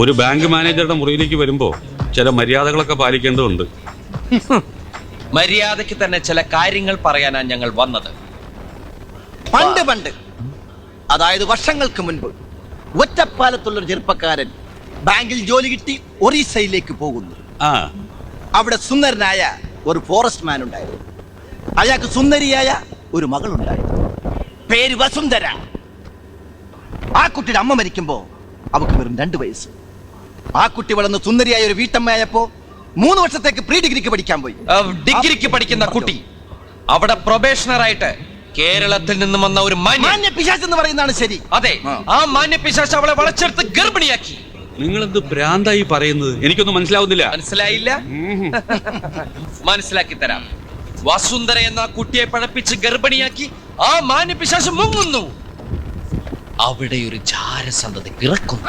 ഒരു ബാങ്ക് മാനേജറുടെ മുറിയിലേക്ക് വരുമ്പോ ചില മര്യാദകളൊക്കെ പാലിക്കേണ്ടതുണ്ട്. മര്യാദയ്ക്ക് തന്നെ ചില കാര്യങ്ങൾ പറയാനാണ് ഞങ്ങൾ വന്നത്. പണ്ട് അതായത് വർഷങ്ങൾക്ക് മുൻപ് ഒറ്റപ്പാലത്തുള്ളൊരു ചെറുപ്പക്കാരൻ ബാങ്കിൽ ജോലി കിട്ടി ഒറീസയിലേക്ക് പോകുന്നു. അവിടെ സുന്ദരനായ ഒരു ഫോറസ്റ്റ് മാൻ ഉണ്ടായിരുന്നു. അയാൾക്ക് സുന്ദരിയായ ഒരു മകളുണ്ടായിരുന്നു. പേര് വസുന്ധര. ആ കുട്ടിയുടെ അമ്മ മരിക്കുമ്പോ അവക്ക് വെറും 2 വയസ്സ്. ആ കുട്ടി വളർന്ന് സുന്ദരിയായ ഒരു വീട്ടമ്മയായപ്പോ 3 വർഷത്തേക്ക് പ്രീ ഡിഗ്രിക്ക് പഠിക്കാൻ പോയി. ഡിഗ്രിക്ക് പഠിക്കുന്ന കുട്ടി അവിടെ പ്രൊബേഷണറായിട്ട് കേരളത്തിൽ നിന്നും വന്ന ഒരു മാന്യ പിശാച് എന്ന് പറയുന്നതാണ് ശരി. അതെ, ആ മാന്യ പിശാച് അവളെ വളച്ചെടുത്ത് ഗർഭിണിയാക്കി. നിങ്ങൾ എന്ത് ഭ്രാന്തായി പറയുന്നത്? എനിക്കൊന്നും മനസ്സിലാവുന്നില്ല. മനസ്സിലായില്ല? മനസ്സിലാക്കി തരാം. വസുന്ധര എന്ന കുട്ടിയെ പഴപ്പിച്ച് ഗർഭിണിയാക്കി ആ മാന്യ പിശാച് മുങ്ങുന്നു. അവിടെ ഒരു ജാരസന്തതി പിറക്കുന്നു.